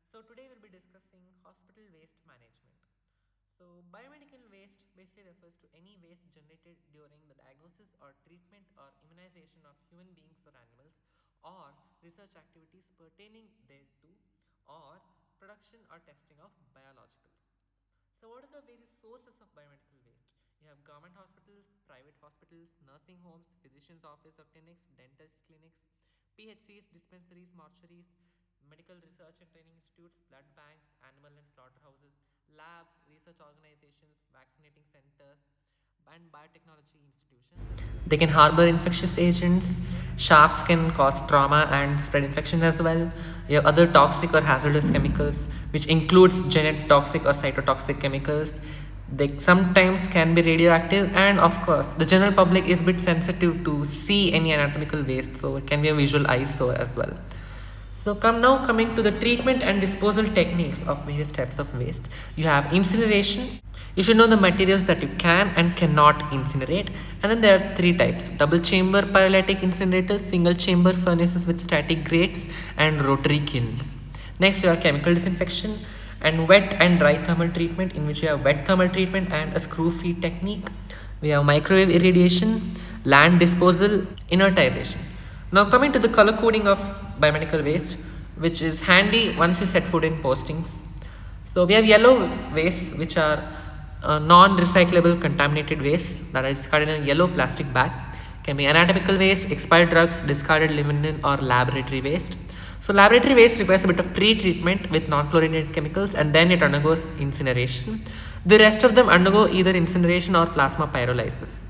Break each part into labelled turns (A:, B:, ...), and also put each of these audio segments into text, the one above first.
A: So today we'll be discussing hospital waste management. So biomedical waste basically refers to any waste generated during the diagnosis or treatment or immunization of human beings or animals, or research activities pertaining thereto, or production or testing of biologicals. So what are the various sources of biomedical waste? You have government hospitals, private hospitals, nursing homes, physicians' office or clinics, dentist clinics, PHCs, dispensaries, mortuaries, medical research and training institutes, blood banks, animal and slaughterhouses, labs, research organizations, vaccinating centers, and biotechnology institutions. They can harbor infectious agents. Sharps can cause trauma and spread infection as well. You have other toxic or hazardous chemicals, which includes genotoxic or cytotoxic chemicals. They sometimes can be radioactive, and of course, the general public is a bit sensitive to see any anatomical waste, so it can be a visual eyesore as well. So coming to the treatment and disposal techniques of various types of waste. You have incineration. You should know the materials that you can and cannot incinerate. And then there are three types: double chamber pyrolytic incinerators, single chamber furnaces with static grates, and rotary kilns. Next, you have chemical disinfection and wet and dry thermal treatment, in which you have wet thermal treatment and a screw feed technique. We have microwave irradiation, land disposal, inertization. Now coming to the color coding of biomedical waste, which is handy once you set foot in postings. So we have yellow wastes, which are non-recyclable contaminated wastes that are discarded in a yellow plastic bag. Can be anatomical waste, expired drugs, discarded linen, or laboratory waste. So laboratory waste requires a bit of pre-treatment with non-chlorinated chemicals, and then it undergoes incineration. The rest of them undergo either incineration or plasma pyrolysis.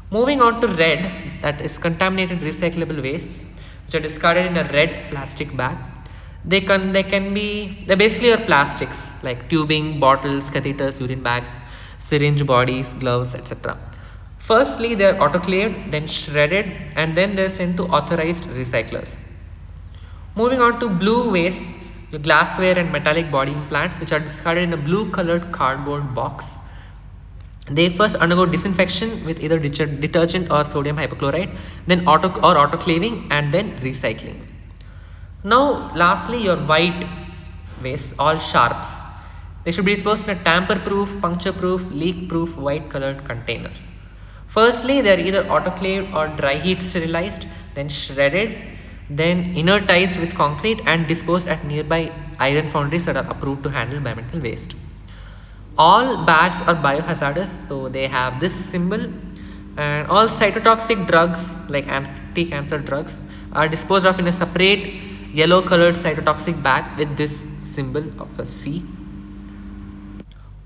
A: Moving on to red, that is contaminated recyclable wastes, which are discarded in a red plastic bag. They basically are plastics like tubing, bottles, catheters, urine bags, syringe bodies, gloves, etc. Firstly, they are autoclaved, then shredded, and then they are sent to authorized recyclers. Moving on to blue waste, your glassware and metallic body implants, which are discarded in a blue colored cardboard box. They first undergo disinfection with either detergent or sodium hypochlorite, then autoclaving, and then recycling. Now, lastly, your white waste, all sharps. They should be disposed in a tamper-proof, puncture-proof, leak-proof, white-colored container. Firstly, they are either autoclaved or dry heat sterilized, then shredded, then inertized with concrete and disposed at nearby iron foundries that are approved to handle biomedical waste. All bags are biohazardous, so they have this symbol, and all cytotoxic drugs like anti-cancer drugs are disposed of in a separate yellow colored cytotoxic bag with this symbol of a C.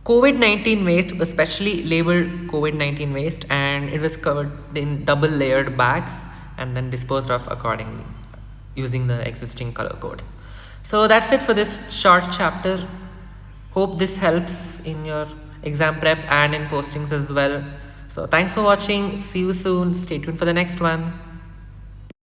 A: COVID-19 waste was specially labeled COVID-19 waste, and it was covered in double layered bags and then disposed of accordingly using the existing color codes. So that's it for this short chapter. Hope this helps in your exam prep and in postings as well. So thanks for watching. See you soon. Stay tuned for the next one.